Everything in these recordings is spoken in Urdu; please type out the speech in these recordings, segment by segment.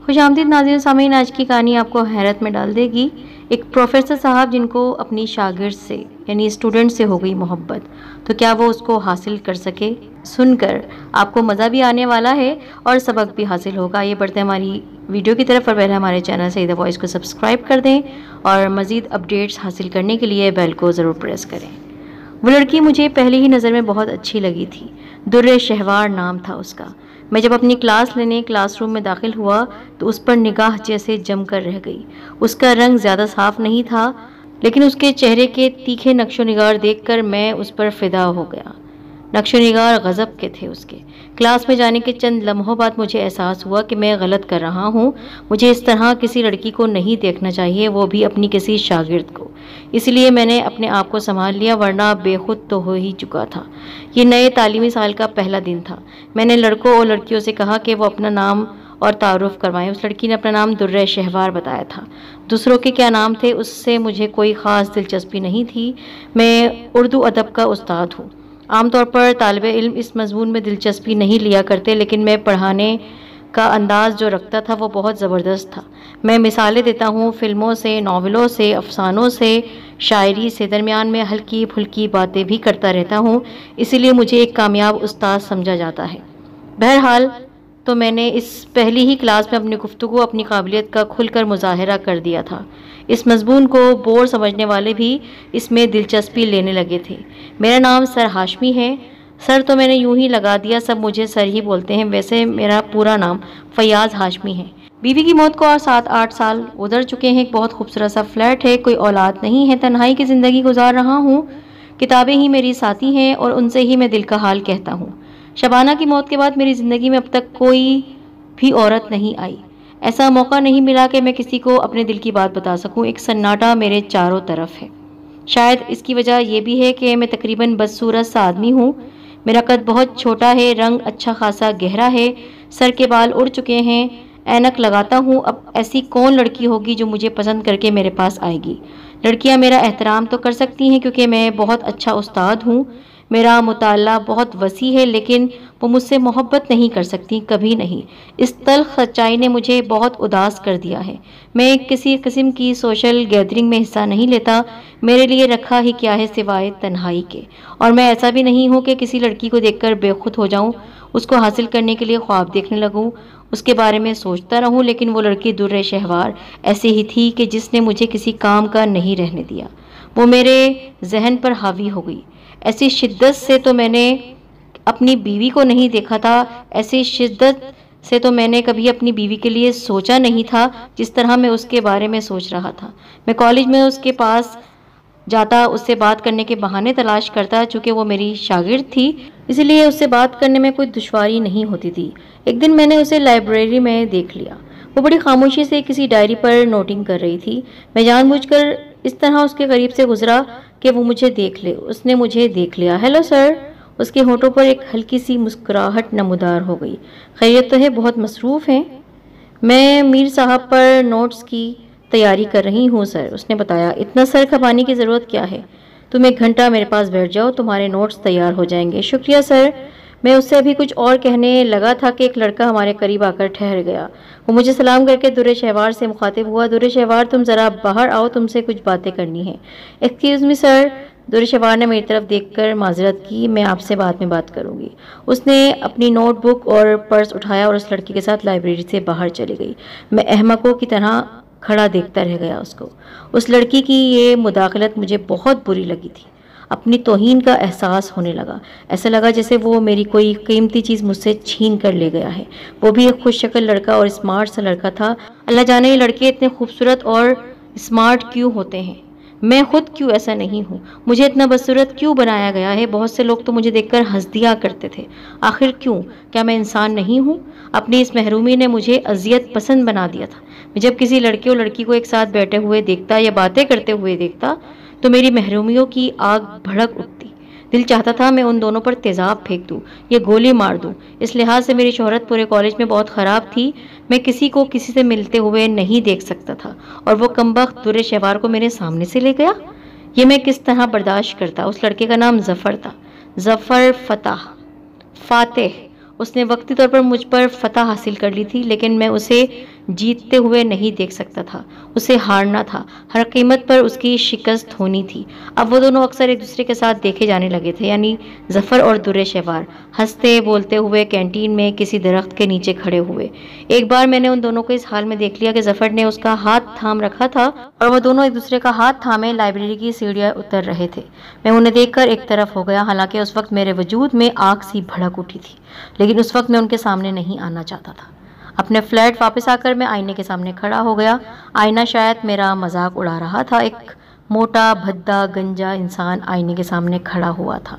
خوش آمدید ناظرین سامعین، آج کی کہانی آپ کو حیرت میں ڈال دے گی۔ ایک پروفیسر صاحب جن کو اپنی شاگرد سے یعنی اسٹوڈنٹ سے ہو گئی محبت، تو کیا وہ اس کو حاصل کر سکے؟ سن کر آپ کو مزہ بھی آنے والا ہے اور سبق بھی حاصل ہوگا۔ یہ بڑھتے ہماری ویڈیو کی طرف، اور پہلے ہمارے چینل سعیدہ وائس کو سبسکرائب کر دیں اور مزید اپڈیٹس حاصل کرنے کے لیے بیل کو ضرور پریس کریں۔ وہ لڑکی مجھے پہلی ہی نظر میں بہت اچھی لگی تھی۔ در شہوار نام تھا اس کا۔ میں جب اپنی کلاس لینے کلاس روم میں داخل ہوا تو اس پر نگاہ جیسے جم کر رہ گئی۔ اس کا رنگ زیادہ صاف نہیں تھا، لیکن اس کے چہرے کے تیکھے نقش و نگار دیکھ کر میں اس پر فدا ہو گیا۔ نقش و نگار غضب کے تھے اس کے۔ کلاس میں جانے کے چند لمحوں بعد مجھے احساس ہوا کہ میں غلط کر رہا ہوں۔ مجھے اس طرح کسی لڑکی کو نہیں دیکھنا چاہیے، وہ بھی اپنی کسی شاگرد کو۔ اس لیے میں نے اپنے آپ کو سنبھال لیا، ورنہ بے خود تو ہو ہی چکا تھا۔ یہ نئے تعلیمی سال کا پہلا دن تھا۔ میں نے لڑکوں اور لڑکیوں سے کہا کہ وہ اپنا نام اور تعارف کروائیں۔ اس لڑکی نے اپنا نام در شہوار بتایا تھا۔ دوسروں کے کیا نام تھے اس سے مجھے کوئی خاص دلچسپی نہیں تھی۔ میں اردو ادب کا استاد ہوں۔ عام طور پر طالب علم اس مضمون میں دلچسپی نہیں لیا کرتے، لیکن میں پڑھانے کا انداز جو رکھتا تھا وہ بہت زبردست تھا۔ میں مثالیں دیتا ہوں فلموں سے، ناولوں سے، افسانوں سے، شاعری سے، درمیان میں ہلکی پھلکی باتیں بھی کرتا رہتا ہوں، اسی لیے مجھے ایک کامیاب استاد سمجھا جاتا ہے۔ بہرحال تو میں نے اس پہلی ہی کلاس میں اپنی گفتگو، اپنی قابلیت کا کھل کر مظاہرہ کر دیا تھا۔ اس مضمون کو بور سمجھنے والے بھی اس میں دلچسپی لینے لگے تھے۔ میرا نام سر ہاشمی ہے۔ سر تو میں نے یوں ہی لگا دیا، سب مجھے سر ہی بولتے ہیں، ویسے میرا پورا نام فیاض ہاشمی ہے۔ بیوی کی موت کو 7-8 سال گزر چکے ہیں۔ ایک بہت خوبصورت سا فلیٹ ہے، کوئی اولاد نہیں ہے، تنہائی کی زندگی گزار رہا ہوں۔ کتابیں ہی میری ساتھی ہیں اور ان سے ہی میں دل کا حال کہتا ہوں۔ شبانہ کی موت کے بعد میری زندگی میں اب تک کوئی بھی عورت نہیں آئی۔ ایسا موقع نہیں ملا کہ میں کسی کو اپنے دل کی بات بتا سکوں۔ ایک سناٹا میرے چاروں طرف ہے۔ شاید اس کی وجہ یہ بھی ہے کہ میں تقریباً بدصورت سا آدمی ہوں۔ میرا قد بہت چھوٹا ہے، رنگ اچھا خاصا گہرا ہے، سر کے بال اڑ چکے ہیں، اینک لگاتا ہوں۔ اب ایسی کون لڑکی ہوگی جو مجھے پسند کر کے میرے پاس آئے گی؟ لڑکیاں میرا احترام تو کر سکتی ہیں کیونکہ میں بہت اچھا استاد ہوں، میرا مطالعہ بہت وسیع ہے، لیکن وہ مجھ سے محبت نہیں کر سکتی، کبھی نہیں۔ اس تلخ سچائی نے مجھے بہت اداس کر دیا ہے۔ میں کسی قسم کی سوشل گیدرنگ میں حصہ نہیں لیتا۔ میرے لیے رکھا ہی کیا ہے سوائے تنہائی کے؟ اور میں ایسا بھی نہیں ہوں کہ کسی لڑکی کو دیکھ کر بے خود ہو جاؤں، اس کو حاصل کرنے کے لیے خواب دیکھنے لگوں، اس کے بارے میں سوچتا رہوں۔ لیکن وہ لڑکی در شہوار ایسی ہی تھی کہ جس نے مجھے کسی کام کا نہیں رہنے دیا۔ وہ میرے ذہن پر حاوی ہو گئی۔ ایسی شدت سے تو میں نے اپنی بیوی کو نہیں دیکھا تھا، ایسی شدت سے تو میں نے کبھی اپنی بیوی کے لیے سوچا نہیں تھا جس طرح میں اس کے بارے میں سوچ رہا تھا۔ میں کالج میں اس کے پاس جاتا، اس سے بات کرنے کے بہانے تلاش کرتا، چونکہ وہ میری شاگرد تھی اسی لیے اس سے بات کرنے میں کوئی دشواری نہیں ہوتی تھی۔ ایک دن میں نے اسے لائبریری میں دیکھ لیا۔ وہ بڑی خاموشی سے کسی ڈائری پر نوٹنگ کر رہی تھی۔ میں جان بوجھ کر اس طرح اس کے قریب سے گزرا کہ وہ مجھے دیکھ لے۔ اس نے مجھے دیکھ لیا۔ Hello sir. اس کے ہونٹوں پر ایک ہلکی سی مسکراہٹ نمودار ہو گئی۔ خیریت تو ہے؟ بہت مصروف ہیں؟ میں میر صاحب پر نوٹس کی تیاری کر رہی ہوں سر، اس نے بتایا۔ اتنا سر کھپانے کی ضرورت کیا ہے؟ تم 1 گھنٹہ میرے پاس بیٹھ جاؤ، تمہارے نوٹس تیار ہو جائیں گے۔ شکریہ سر۔ میں اس سے ابھی کچھ اور کہنے لگا تھا کہ ایک لڑکا ہمارے قریب آ کر ٹھہر گیا۔ وہ مجھے سلام کر کے در شہوار سے مخاطب ہوا۔ در شہوار تم ذرا باہر آؤ، تم سے کچھ باتیں کرنی ہیں۔ ایکسکیوز می سر۔ در شہوار نے میری طرف دیکھ کر معذرت کی۔ میں آپ سے بعد میں بات کروں گی۔ اس نے اپنی نوٹ بک اور پرس اٹھایا اور اس لڑکی کے ساتھ لائبریری سے باہر چلی گئی۔ میں احمقوں کی طرح کھڑا دیکھتا رہ گیا اس کو۔ اس لڑکی کی یہ مداخلت مجھے بہت بری لگی تھی۔ اپنی توہین کا احساس ہونے لگا۔ ایسا لگا جیسے وہ میری کوئی قیمتی چیز مجھ سے چھین کر لے گیا ہے۔ وہ بھی ایک خوش شکل لڑکا اور اسمارٹ سا لڑکا تھا۔ اللہ جانے یہ لڑکے اتنے خوبصورت اور اسمارٹ کیوں ہوتے ہیں؟ میں خود کیوں ایسا نہیں ہوں؟ مجھے اتنا بدصورت کیوں بنایا گیا ہے؟ بہت سے لوگ تو مجھے دیکھ کر ہنس دیا کرتے تھے۔ آخر کیوں؟ کیا میں انسان نہیں ہوں؟ اپنی اس محرومی نے مجھے اذیت پسند بنا دیا تھا۔ میں جب کسی لڑکے اور لڑکی کو ایک ساتھ بیٹھے ہوئے دیکھتا یا باتیں کرتے ہوئے دیکھتا تو میری محرومیوں کی آگ بھڑک اٹھتی۔ دل چاہتا تھا میں ان دونوں پر تیزاب پھینک دوں، یہ گولی مار دوں۔ اس لحاظ سے میری شہرت پورے کالج میں بہت خراب تھی۔ میں کسی کو کسی سے ملتے ہوئے نہیں دیکھ سکتا تھا، اور وہ کمبخت در شہوار کو میرے سامنے سے لے گیا۔ یہ میں کس طرح برداشت کرتا؟ اس لڑکے کا نام ظفر تھا، ظفر فاتح۔ اس نے وقتی طور پر مجھ پر فتح حاصل کر لی تھی، لیکن میں اسے جیتتے ہوئے نہیں دیکھ سکتا تھا، اسے ہارنا تھا، ہر قیمت پر اس کی شکست ہونی تھی۔ اب وہ دونوں اکثر ایک دوسرے کے ساتھ دیکھے جانے لگے تھے، یعنی ظفر اور در شہوار، ہنستے بولتے ہوئے کینٹین میں کسی درخت کے نیچے کھڑے ہوئے۔ ایک بار میں نے ان دونوں کو اس حال میں دیکھ لیا کہ ظفر نے اس کا ہاتھ تھام رکھا تھا اور وہ دونوں ایک دوسرے کا ہاتھ تھامے لائبریری کی سیڑھیاں اتر رہے تھے۔ میں انہیں دیکھ کر ایک طرف ہو گیا، حالانکہ اس وقت میرے وجود میں آگ سی بھڑک اٹھی تھی، لیکن اس وقت میں ان کے سامنے نہیں آنا چاہتا تھا۔ اپنے فلیٹ واپس آ کر میں آئینے کے سامنے کھڑا ہو گیا۔ آئینہ شاید میرا مذاق اڑا رہا تھا۔ ایک موٹا بھدا گنجا انسان آئینے کے سامنے کھڑا ہوا تھا۔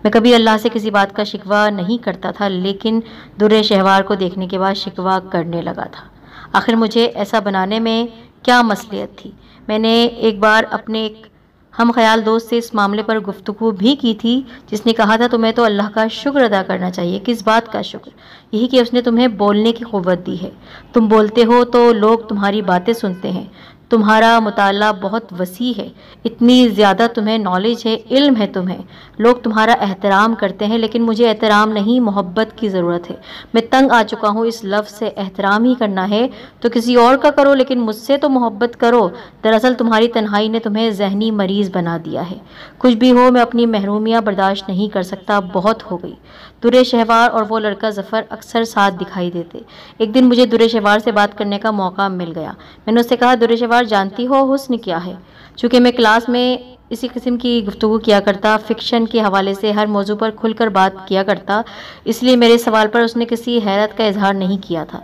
میں کبھی اللہ سے کسی بات کا شکوہ نہیں کرتا تھا، لیکن در شہوار کو دیکھنے کے بعد شکوہ کرنے لگا تھا۔ آخر مجھے ایسا بنانے میں کیا مصلحت تھی؟ میں نے ایک بار اپنے ایک ہم خیال دوست سے اس معاملے پر گفتگو بھی کی تھی، جس نے کہا تھا تمہیں تو اللہ کا شکر ادا کرنا چاہیے۔ کس بات کا شکر؟ یہی کہ اس نے تمہیں بولنے کی قوت دی ہے۔ تم بولتے ہو تو لوگ تمہاری باتیں سنتے ہیں۔ تمہارا مطالعہ بہت وسیع ہے، اتنی زیادہ تمہیں نالج ہے، علم ہے تمہیں، لوگ تمہارا احترام کرتے ہیں، لیکن مجھے احترام نہیں، محبت کی ضرورت ہے۔ میں تنگ آ چکا ہوں اس لفظ سے۔ احترام ہی کرنا ہے تو کسی اور کا کرو، لیکن مجھ سے تو محبت کرو۔ دراصل تمہاری تنہائی نے تمہیں ذہنی مریض بنا دیا ہے۔ کچھ بھی ہو، میں اپنی محرومیاں برداشت نہیں کر سکتا، بہت ہو گئی۔ در شہوار اور وہ لڑکا ظفر اکثر ساتھ دکھائی دیتے۔ ایک دن مجھے در شہوار سے بات کرنے کا موقع مل گیا۔ میں نے اس سے کہا، در شہوار جانتی ہو حسن کیا ہے؟ چونکہ میں کلاس میں اسی قسم کی گفتگو کیا کرتا، فکشن کے حوالے سے ہر موضوع پر کھل کر بات کیا کرتا، اس لیے میرے سوال پر اس نے کسی حیرت کا اظہار نہیں کیا تھا۔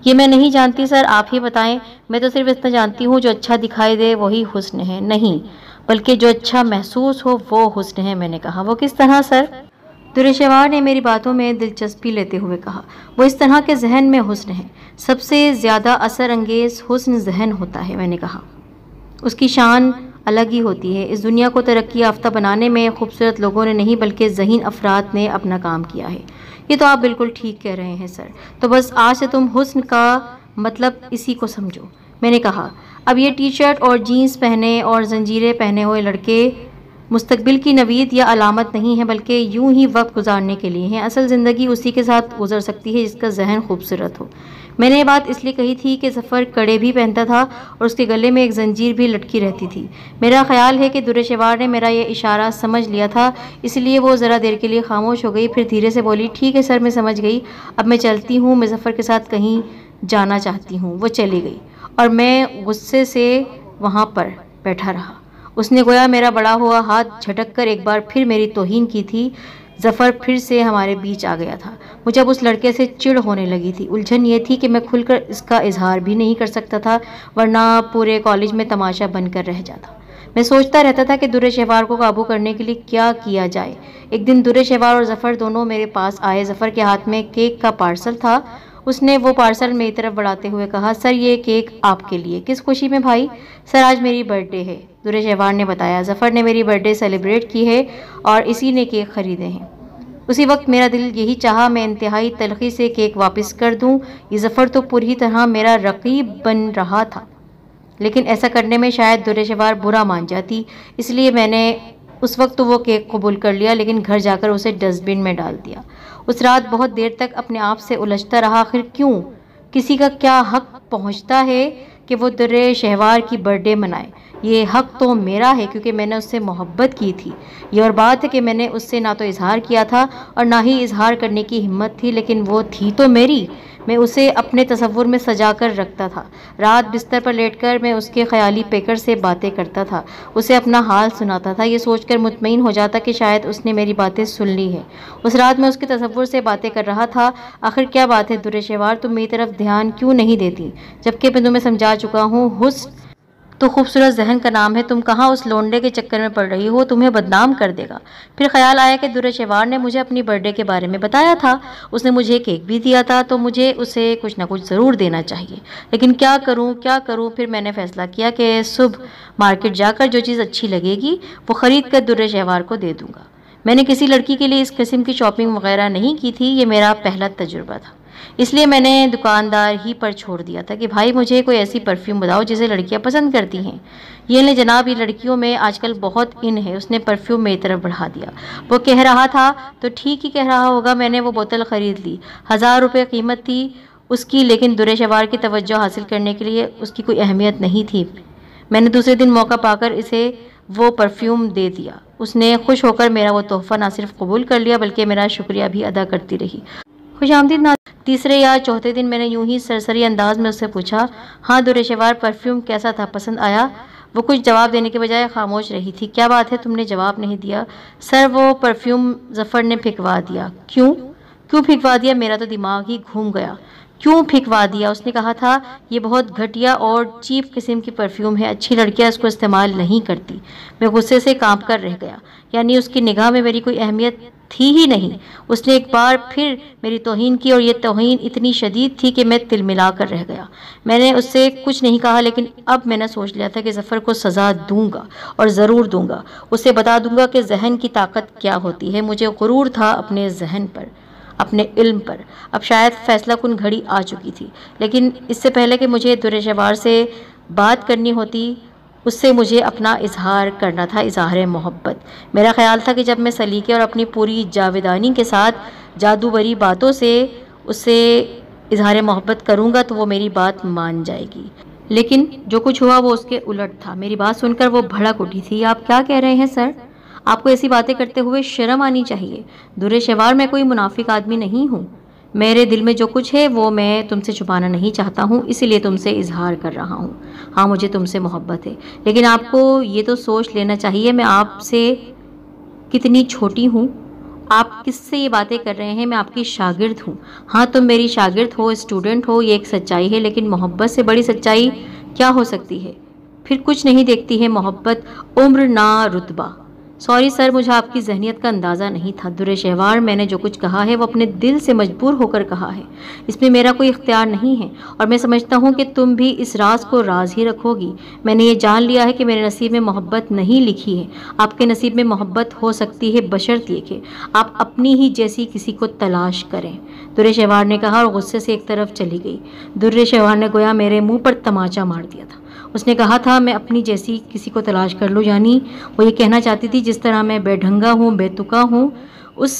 یہ میں نہیں جانتی سر، آپ ہی بتائیں۔ میں تو صرف اتنا جانتی ہوں جو اچھا دکھائی دے وہی حسن ہے۔ نہیں، بلکہ جو اچھا محسوس ہو وہ حسن ہے۔ میں نے کہا، وہ کس طرح سر؟ در شہوار نے میری باتوں میں دلچسپی لیتے ہوئے کہا، وہ اس طرح کے ذہن میں حسن ہے۔ سب سے زیادہ اثر انگیز حسن ذہن ہوتا ہے۔ میں نے کہا، اس کی شان الگ ہی ہوتی ہے۔ اس دنیا کو ترقی یافتہ بنانے میں خوبصورت لوگوں نے نہیں بلکہ ذہین افراد نے اپنا کام کیا ہے۔ یہ تو آپ بالکل ٹھیک کہہ رہے ہیں سر۔ تو بس آج سے تم حسن کا مطلب اسی کو سمجھو۔ میں نے کہا، اب یہ ٹی شرٹ اور جینز پہنے اور زنجیریں پہنے ہوئے لڑکے مستقبل کی نوید یا علامت نہیں ہیں، بلکہ یوں ہی وقت گزارنے کے لیے ہیں۔ اصل زندگی اسی کے ساتھ گزر سکتی ہے جس کا ذہن خوبصورت ہو۔ میں نے یہ بات اس لیے کہی تھی کہ ظفر کڑے بھی پہنتا تھا اور اس کے گلے میں ایک زنجیر بھی لٹکی رہتی تھی۔ میرا خیال ہے کہ در شہوار نے میرا یہ اشارہ سمجھ لیا تھا، اس لیے وہ ذرا دیر کے لیے خاموش ہو گئی، پھر دھیرے سے بولی، ٹھیک ہے سر، میں سمجھ گئی، اب میں چلتی ہوں، میں ظفر کے ساتھ کہیں جانا چاہتی ہوں۔ وہ چلی گئی اور میں غصے سے وہاں پر بیٹھا رہا۔ اس نے گویا میرا بڑا ہوا ہاتھ جھٹک کر ایک بار پھر میری توہین کی تھی۔ ظفر پھر سے ہمارے بیچ آ گیا تھا۔ مجھے اب اس لڑکے سے چڑ ہونے لگی تھی۔ الجھن یہ تھی کہ میں کھل کر اس کا اظہار بھی نہیں کر سکتا تھا، ورنہ پورے کالج میں تماشا بن کر رہ جاتا۔ میں سوچتا رہتا تھا کہ در شہوار کو قابو کرنے کے لیے کیا کیا جائے۔ ایک دن در شہوار اور ظفر دونوں میرے پاس آئے۔ ظفر کے ہاتھ میں کیک کا پارسل تھا۔ اس نے وہ پارسل میری طرف بڑھاتے ہوئے کہا، سر یہ کیک آپ کے لیے۔ کس خوشی میں بھائی؟ سر آج میری برتھ ڈے ہے، در شہوار نے بتایا۔ ظفر نے میری برتھ ڈے سیلیبریٹ کی ہے اور اسی نے کیک خریدے ہیں۔ اسی وقت میرا دل یہی چاہا میں انتہائی تلخی سے کیک واپس کر دوں۔ یہ ظفر تو پوری طرح میرا رقیب بن رہا تھا، لیکن ایسا کرنے میں شاید در شہوار برا مان جاتی، اس لیے میں نے اس وقت تو وہ کیک قبول کر لیا، لیکن گھر جا کر اسے ڈسٹ بن میں ڈال دیا۔ اس رات بہت دیر تک اپنے آپ سے الجھتا رہا، آخر کیوں؟ کسی کا کیا حق پہنچتا ہے کہ وہ در شہوار کی برتھ ڈے منائے؟ یہ حق تو میرا ہے کیونکہ میں نے اس سے محبت کی تھی۔ یہ اور بات ہے کہ میں نے اس سے نہ تو اظہار کیا تھا اور نہ ہی اظہار کرنے کی ہمت تھی، لیکن وہ تھی تو میری۔ میں اسے اپنے تصور میں سجا کر رکھتا تھا۔ رات بستر پر لیٹ کر میں اس کے خیالی پیکر سے باتیں کرتا تھا، اسے اپنا حال سناتا تھا، یہ سوچ کر مطمئن ہو جاتا کہ شاید اس نے میری باتیں سن لی ہیں۔ اس رات میں اس کے تصور سے باتیں کر رہا تھا، آخر کیا بات ہے در شہوار، تم میری طرف دھیان کیوں نہیں دیتی؟ جبکہ میں تمہیں سمجھا چکا ہوں، حسن تو خوبصورت ذہن کا نام ہے، تم کہاں اس لونڈے کے چکر میں پڑ رہی ہو، تمہیں بدنام کر دے گا۔ پھر خیال آیا کہ در شہوار نے مجھے اپنی برتھ ڈے کے بارے میں بتایا تھا، اس نے مجھے کیک بھی دیا تھا، تو مجھے اسے کچھ نہ کچھ ضرور دینا چاہیے، لیکن کیا کروں کیا کروں؟ پھر میں نے فیصلہ کیا کہ صبح مارکیٹ جا کر جو چیز اچھی لگے گی وہ خرید کر در شہوار کو دے دوں گا۔ میں نے کسی لڑکی کے لیے اس قسم کی شاپنگ وغیرہ نہیں کی تھی، یہ میرا پہلا تجربہ تھا، اس لیے میں نے دکاندار ہی پر چھوڑ دیا تھا کہ بھائی مجھے کوئی ایسی پرفیوم بتاؤ جسے لڑکیاں پسند کرتی ہیں۔ یہ لیں جناب، یہ لڑکیوں میں آج کل بہت ان ہے۔ اس نے پرفیوم میری طرف بڑھا دیا۔ وہ کہہ رہا تھا تو ٹھیک ہی کہہ رہا ہوگا۔ میں نے وہ بوتل خرید لی، 1000 روپے قیمت تھی۔ اس کی، لیکن در شوار کی توجہ حاصل کرنے کے لیے اس کی کوئی اہمیت نہیں تھی۔ میں نے دوسرے دن موقع پا کر اسے وہ پرفیوم دے دیا۔ اس نے خوش ہو کر میرا وہ تحفہ نہ صرف قبول کر لیا بلکہ میرا شکریہ بھی ادا کرتی رہی۔ خوش آمدید نہ تیسرے یا چوتھے دن میں نے یوں ہی سرسری انداز میں اس سے پوچھا، ہاں در شوار پرفیوم کیسا تھا، پسند آیا؟ وہ کچھ جواب دینے کے بجائے خاموش رہی تھی۔ کیا بات ہے، تم نے جواب نہیں دیا؟ سر، وہ پرفیوم ظفر نے پھینکوا دیا۔ کیوں پھینکوا دیا؟ میرا تو دماغ ہی گھوم گیا۔ کیوں پھینکوا دیا؟ اس نے کہا تھا یہ بہت گھٹیا اور چیپ قسم کی پرفیوم ہے، اچھی لڑکیاں اس کو استعمال نہیں کرتی۔ میں غصے سے کانپ کر رہ گیا، یعنی اس کی نگاہ میں میری کوئی اہمیت تھی ہی نہیں۔ اس نے ایک بار پھر میری توہین کی اور یہ توہین اتنی شدید تھی کہ میں تل ملا کر رہ گیا۔ میں نے اس سے کچھ نہیں کہا، لیکن اب میں نے سوچ لیا تھا کہ ظفر کو سزا دوں گا اور ضرور دوں گا۔ اسے بتا دوں گا کہ ذہن کی طاقت کیا ہوتی ہے۔ مجھے غرور تھا اپنے ذہن پر، اپنے علم پر۔ اب شاید فیصلہ کن گھڑی آ چکی تھی، لیکن اس سے پہلے کہ مجھے در شوار سے بات کرنی ہوتی، اس سے مجھے اپنا اظہار کرنا تھا، اظہار محبت۔ میرا خیال تھا کہ جب میں سلیقے اور اپنی پوری جاویدانی کے ساتھ جادو بری باتوں سے اس سے اظہار محبت کروں گا تو وہ میری بات مان جائے گی، لیکن جو کچھ ہوا وہ اس کے الٹ تھا۔ میری بات سن کر وہ بھڑک اٹھی تھی۔ آپ کیا کہہ رہے ہیں سر؟ آپ کو ایسی باتیں کرتے ہوئے شرم آنی چاہیے۔ در شوار، میں کوئی منافق آدمی نہیں ہوں۔ میرے دل میں جو کچھ ہے وہ میں تم سے چھپانا نہیں چاہتا ہوں، اسی لیے تم سے اظہار کر رہا ہوں۔ ہاں، مجھے تم سے محبت ہے، لیکن آپ کو یہ تو سوچ لینا چاہیے میں آپ سے کتنی چھوٹی ہوں۔ آپ کس سے یہ باتیں کر رہے ہیں؟ میں آپ کی شاگرد ہوں۔ ہاں، تم میری شاگرد ہو، اسٹوڈنٹ ہو، یہ ایک سچائی ہے، لیکن محبت سے بڑی سچائی کیا ہو سکتی ہے؟ پھر کچھ نہیں دیکھتی ہے محبت، عمر نہ رتبہ۔ سوری سر، مجھے آپ کی ذہنیت کا اندازہ نہیں تھا۔ در شوار، میں نے جو کچھ کہا ہے وہ اپنے دل سے مجبور ہو کر کہا ہے، اس میں میرا کوئی اختیار نہیں ہے، اور میں سمجھتا ہوں کہ تم بھی اس راز کو راز ہی رکھو گی۔ میں نے یہ جان لیا ہے کہ میرے نصیب میں محبت نہیں لکھی ہے۔ آپ کے نصیب میں محبت ہو سکتی ہے بشرطیے کہ آپ اپنی ہی جیسی کسی کو تلاش کریں، در شوار نے کہا اور غصے سے ایک طرف چلی گئی۔ در شوار نے گویا میرے منہ پر تماچا مار دیا تھا۔ اس نے کہا تھا میں اپنی جیسی کسی کو تلاش کر لوں، یعنی وہ یہ کہنا چاہتی تھی جس طرح میں بے ڈھنگا ہوں، بے تکا ہوں، اس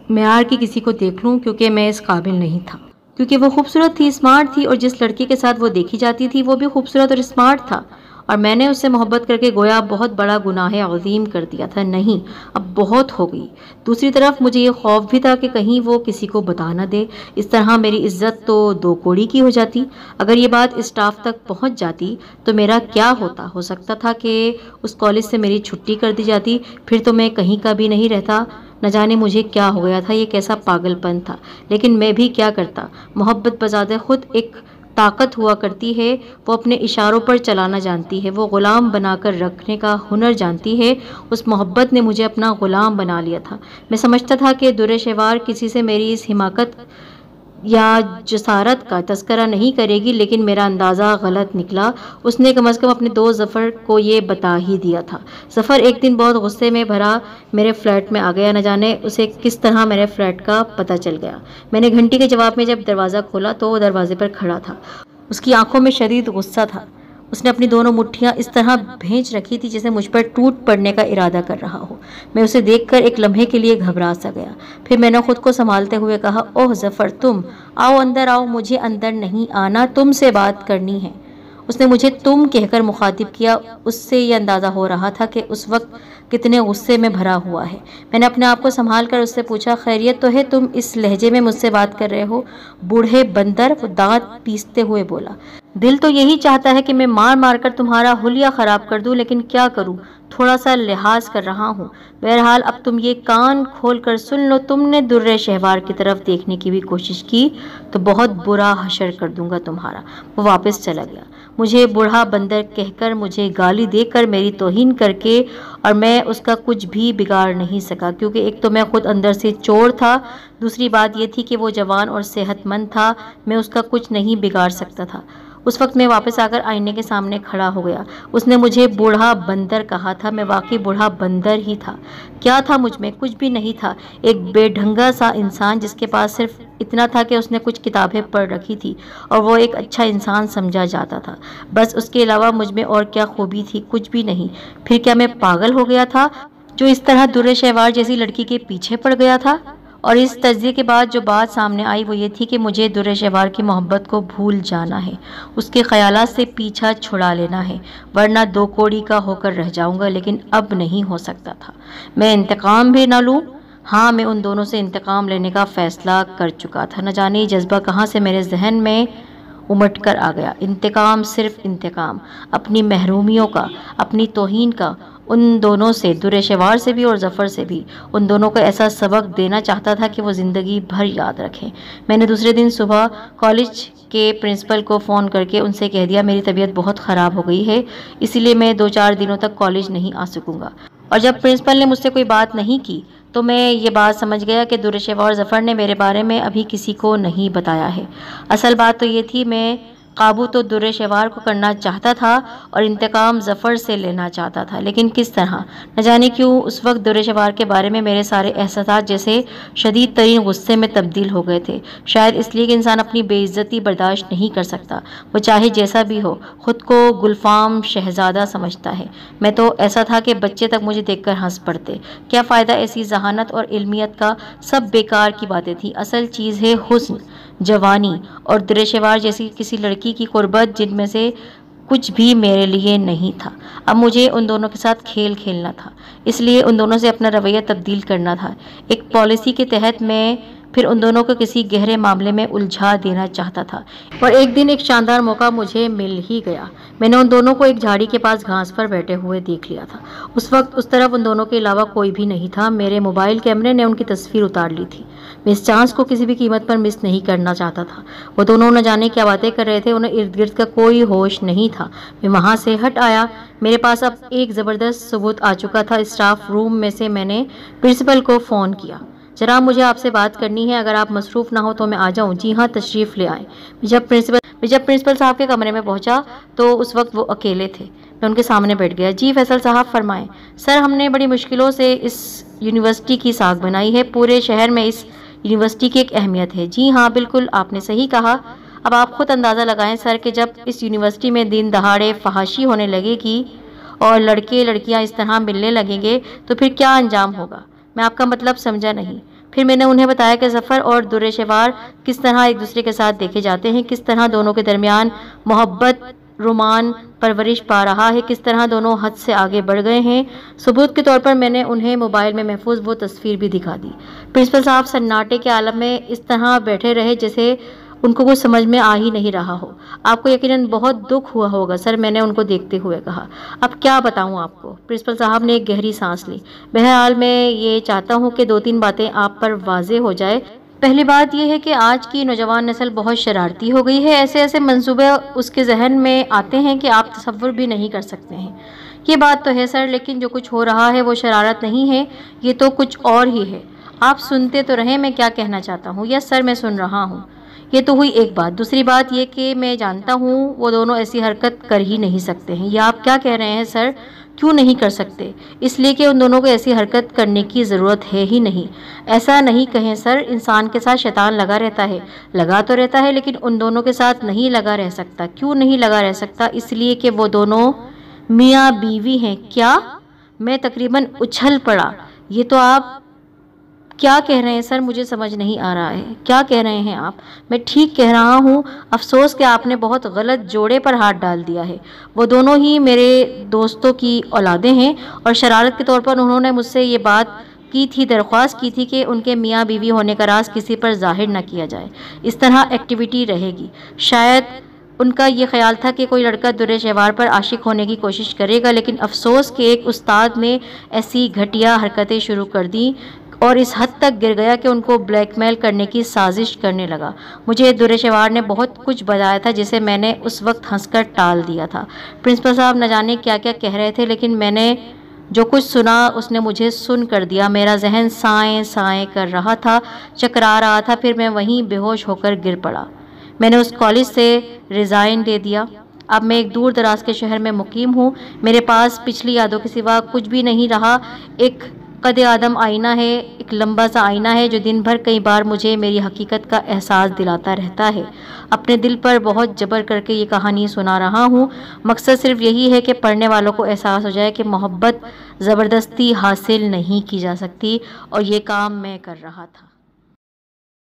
معیار کی کسی کو دیکھ لوں، کیونکہ میں اس قابل نہیں تھا، کیونکہ وہ خوبصورت تھی، اسمارٹ تھی، اور جس لڑکی کے ساتھ وہ دیکھی جاتی تھی وہ بھی خوبصورت اور اسمارٹ تھا، اور میں نے اس سے محبت کر کے گویا بہت بڑا گناہ عظیم کر دیا تھا۔ نہیں، اب بہت ہو گئی۔ دوسری طرف مجھے یہ خوف بھی تھا کہ کہیں وہ کسی کو بتا نہ دے، اس طرح میری عزت تو دو کوڑی کی ہو جاتی۔ اگر یہ بات اسٹاف تک پہنچ جاتی تو میرا کیا ہوتا؟ ہو سکتا تھا کہ اس کالج سے میری چھٹی کر دی جاتی، پھر تو میں کہیں کا بھی نہیں رہتا۔ نہ جانے مجھے کیا ہو گیا تھا، یہ کیسا پاگل پن تھا، لیکن میں بھی کیا کرتا۔ محبت بذات خود ایک طاقت ہوا کرتی ہے، وہ اپنے اشاروں پر چلانا جانتی ہے، وہ غلام بنا کر رکھنے کا ہنر جانتی ہے۔ اس محبت نے مجھے اپنا غلام بنا لیا تھا۔ میں سمجھتا تھا کہ در شوار کسی سے میری اس حماقت یا جسارت کا تذکرہ نہیں کرے گی، لیکن میرا اندازہ غلط نکلا۔ اس نے کم از کم اپنے دوست ظفر کو یہ بتا ہی دیا تھا۔ ظفر ایک دن بہت غصے میں بھرا میرے فلیٹ میں آ گیا، نہ جانے اسے کس طرح میرے فلیٹ کا پتہ چل گیا۔ میں نے گھنٹی کے جواب میں جب دروازہ کھولا تو وہ دروازے پر کھڑا تھا۔ اس کی آنکھوں میں شدید غصہ تھا۔ اس نے اپنی دونوں مٹھیاں اس طرح بھینچ رکھی تھی جیسے مجھ پر ٹوٹ پڑنے کا ارادہ کر رہا ہو۔ میں اسے دیکھ کر ایک لمحے کے لیے گھبرا سا گیا، پھر میں نے خود کو سنبھالتے ہوئے کہا، اوہ ظفر، تم آؤ، اندر آؤ۔ مجھے اندر نہیں آنا، تم سے بات کرنی ہے۔ اس نے مجھے تم کہہ کر مخاطب کیا۔ اس سے یہ اندازہ ہو رہا تھا کہ اس وقت کتنے غصے میں بھرا ہوا ہے۔ میں نے اپنے آپ کو سنبھال کر اس سے پوچھا، خیریت تو ہے؟ تم اس لہجے میں مجھ سے بات کر رہے ہو؟ بوڑھے بندر، وہ دانت پیستے ہوئے بولا۔ دل تو یہی چاہتا ہے کہ میں مار مار کر تمہارا حلیہ خراب کر دوں، لیکن کیا کروں، تھوڑا سا لحاظ کر رہا ہوں۔ بہرحال اب تم یہ کان کھول کر سن لو، تم نے در شوار کی طرف دیکھنے کی بھی کوشش کی تو بہت برا حشر کر دوں گا تمہارا۔ وہ واپس چلا گیا، مجھے بوڑھا بندر کہہ کر، مجھے گالی دے کر، میری توہین کر کے، اور میں اس کا کچھ بھی بگاڑ نہیں سکا، کیونکہ ایک تو میں خود اندر سے چور تھا، دوسری بات یہ تھی کہ وہ جوان اور صحت مند تھا، میں اس کا کچھ نہیں بگاڑ سکتا تھا۔ اس وقت میں واپس آ کر آئینے کے سامنے کھڑا ہو گیا۔ اس نے مجھے بوڑھا بندر کہا تھا، میں واقعی بوڑھا بندر ہی تھا۔ کیا تھا مجھ میں؟ کچھ بھی نہیں تھا، ایک بے ڈھنگا سا انسان جس کے پاس صرف اتنا تھا کہ اس نے کچھ کتابیں پڑھ رکھی تھی اور وہ ایک اچھا انسان سمجھا جاتا تھا، بس اس کے علاوہ مجھ میں اور کیا خوبی تھی؟ کچھ بھی نہیں۔ پھر کیا میں پاگل ہو گیا تھا جو اس طرح در شوار جیسی لڑکی کے پیچھے پڑ گیا تھا؟ اور اس تجزیے کے بعد جو بات سامنے آئی وہ یہ تھی کہ مجھے در شوار کی محبت کو بھول جانا ہے، اس کے خیالات سے پیچھا چھڑا لینا ہے، ورنہ دو کوڑی کا ہو کر رہ جاؤں گا۔ لیکن اب نہیں ہو سکتا تھا، میں انتقام بھی نہ لوں۔ ہاں، میں ان دونوں سے انتقام لینے کا فیصلہ کر چکا تھا۔ نہ جانے یہ جذبہ کہاں سے میرے ذہن میں امٹ کر آ گیا۔ انتقام، صرف انتقام، اپنی محرومیوں کا، اپنی توہین کا، ان دونوں سے، در شوار سے بھی اور ظفر سے بھی۔ ان دونوں کو ایسا سبق دینا چاہتا تھا کہ وہ زندگی بھر یاد رکھیں۔ میں نے دوسرے دن صبح کالج کے پرنسپل کو فون کر کے ان سے کہہ دیا میری طبیعت بہت خراب ہو گئی ہے، اسی لیے میں 2-4 دنوں تک کالج نہیں آ سکوں گا۔ اور جب پرنسپل نے مجھ سے کوئی بات نہیں کی تو میں یہ بات سمجھ گیا کہ در شوار ظفر نے میرے بارے میں ابھی کسی کو نہیں بتایا ہے۔ اصل بات تو یہ تھی، میں قابو تو در شوار کو کرنا چاہتا تھا اور انتقام ظفر سے لینا چاہتا تھا، لیکن کس طرح؟ نہ جانے کیوں اس وقت در شوار کے بارے میں میرے سارے احساسات جیسے شدید ترین غصے میں تبدیل ہو گئے تھے۔ شاید اس لیے کہ انسان اپنی بے عزتی برداشت نہیں کر سکتا، وہ چاہے جیسا بھی ہو، خود کو گلفام شہزادہ سمجھتا ہے۔ میں تو ایسا تھا کہ بچے تک مجھے دیکھ کر ہنس پڑتے۔ کیا فائدہ ایسی ذہانت اور علمیت کا؟ سب بیکار کی باتیں تھیں۔ اصل چیز ہے حسن، جوانی اور در شوار جیسی کسی لڑکی کی قربت، جن میں سے کچھ بھی میرے لیے نہیں تھا۔ اب مجھے ان دونوں کے ساتھ کھیل کھیلنا تھا، اس لیے ان دونوں سے اپنا رویہ تبدیل کرنا تھا۔ ایک پالیسی کے تحت میں پھر ان دونوں کو کسی گہرے معاملے میں الجھا دینا چاہتا تھا، اور ایک دن ایک شاندار موقع مجھے مل ہی گیا۔ میں نے ان دونوں کو ایک جھاڑی کے پاس گھاس پر بیٹھے ہوئے دیکھ لیا تھا۔ اس وقت اس طرف ان دونوں کے علاوہ کوئی بھی نہیں تھا۔ میرے موبائل کیمرے نے ان کی تصویر اتار لی تھی۔ میں اس چانس کو کسی بھی قیمت پر مس نہیں کرنا چاہتا تھا۔ وہ دونوں نہ جانے کیا باتیں کر رہے تھے، انہیں ارد گرد کا کوئی ہوش نہیں تھا۔ میں وہاں سے ہٹ آیا۔ میرے پاس اب ایک زبردست ثبوت آ چکا تھا۔ اسٹاف روم میں سے میں نے پرنسپل کو فون کیا، جناب مجھے آپ سے بات کرنی ہے، اگر آپ مصروف نہ ہو تو میں آ جاؤں؟ جی ہاں، تشریف لے آئیں۔ جب پرنسپل صاحب کے کمرے میں پہنچا تو اس وقت وہ اکیلے تھے۔ میں ان کے سامنے بیٹھ گیا۔ جی فیصل صاحب فرمائیں۔ سر، ہم نے بڑی مشکلوں سے اس یونیورسٹی کی ساکھ بنائی ہے، پورے شہر میں اس یونیورسٹی کی ایک اہمیت ہے۔ جی ہاں، بالکل آپ نے صحیح کہا۔ اب آپ خود اندازہ لگائیں سر کہ جب اس یونیورسٹی میں دن دہاڑے فحاشی ہونے لگے گی اور لڑکے لڑکیاں اس طرح ملنے لگیں گے تو پھر کیا انجام ہوگا؟ میں آپ کا مطلب سمجھا نہیں۔ پھر میں نے انہیں بتایا کہ ظفر اور در شوار کس طرح ایک دوسرے کے ساتھ دیکھے جاتے ہیں، کس طرح دونوں کے درمیان محبت رومان پرورش پا رہا ہے، کس طرح دونوں حد سے آگے بڑھ گئے ہیں۔ ثبوت کے طور پر میں نے انہیں موبائل میں محفوظ وہ تصویر بھی دکھا دی۔ پرنسپل صاحب سناٹے کے عالم میں اس طرح بیٹھے رہے جیسے ان کو کچھ سمجھ میں آ ہی نہیں رہا ہو۔ آپ کو یقیناً بہت دکھ ہوا ہوگا سر، میں نے ان کو دیکھتے ہوئے کہا۔ اب کیا بتاؤں آپ کو؟ پرنسپل صاحب نے ایک گہری سانس لی۔ بہرحال میں یہ چاہتا ہوں کہ 2-3 باتیں آپ پر واضح ہو جائے۔ پہلی بات یہ ہے کہ آج کی نوجوان نسل بہت شرارتی ہو گئی ہے، ایسے ایسے منصوبے اس کے ذہن میں آتے ہیں کہ آپ تصور بھی نہیں کر سکتے ہیں۔ یہ بات تو ہے سر، لیکن جو کچھ ہو رہا ہے وہ شرارت نہیں ہے، یہ تو کچھ اور ہی ہے۔ آپ سنتے تو رہیں میں کیا کہنا چاہتا ہوں۔ یس سر، میں سن رہا ہوں۔ یہ تو ہوئی ایک بات۔ دوسری بات یہ کہ میں جانتا ہوں وہ دونوں ایسی حرکت کر ہی نہیں سکتے ہیں۔ یہ آپ کیا کہہ رہے ہیں سر؟ کیوں نہیں کر سکتے؟ اس لیے کہ ان دونوں کو ایسی حرکت کرنے کی ضرورت ہے ہی نہیں۔ ایسا نہیں کہیں سر، انسان کے ساتھ شیطان لگا رہتا ہے، لگا تو رہتا ہے لیکن ان دونوں کے ساتھ نہیں لگا رہ سکتا۔ کیوں نہیں لگا رہ سکتا؟ اس لیے کہ وہ دونوں میاں بیوی ہیں۔ کیا؟ میں تقریباً اچھل پڑا۔ یہ تو آپ کیا کہہ رہے ہیں سر؟ مجھے سمجھ نہیں آ رہا ہے۔ کیا کہہ رہے ہیں آپ؟ میں ٹھیک کہہ رہا ہوں۔ افسوس کہ آپ نے بہت غلط جوڑے پر ہاتھ ڈال دیا ہے۔ وہ دونوں ہی میرے دوستوں کی اولادیں ہیں اور شرارت کے طور پر انہوں نے مجھ سے یہ بات کی تھی، درخواست کی تھی کہ ان کے میاں بیوی ہونے کا راز کسی پر ظاہر نہ کیا جائے۔ اس طرح ایکٹیویٹی رہے گی۔ شاید ان کا یہ خیال تھا کہ کوئی لڑکا در شوار پر عاشق ہونے کی کوشش کرے گا، لیکن افسوس کہ ایک استاد نے ایسی گھٹیا حرکتیں شروع کر دیں اور اس حد تک گر گیا کہ ان کو بلیک میل کرنے کی سازش کرنے لگا۔ مجھے در شوار نے بہت کچھ بتایا تھا جسے میں نے اس وقت ہنس کر ٹال دیا تھا۔ پرنسپل صاحب نہ جانے کیا کیا کہہ رہے تھے، لیکن میں نے جو کچھ سنا اس نے مجھے سن کر دیا۔ میرا ذہن سائیں سائیں کر رہا تھا، چکرا رہا تھا، پھر میں وہیں بے ہوش ہو کر گر پڑا۔ میں نے اس کالج سے ریزائن دے دیا۔ اب میں ایک دور دراز کے شہر میں مقیم ہوں۔ میرے پاس پچھلی یادوں کے سوا کچھ بھی نہیں رہا۔ ایک قد آدم آئینہ ہے، ایک لمبا سا آئینہ ہے جو دن بھر کئی بار مجھے میری حقیقت کا احساس دلاتا رہتا ہے۔ اپنے دل پر بہت جبر کر کے یہ کہانی سنا رہا ہوں۔ مقصد صرف یہی ہے کہ پڑھنے والوں کو احساس ہو جائے کہ محبت زبردستی حاصل نہیں کی جا سکتی، اور یہ کام میں کر رہا تھا۔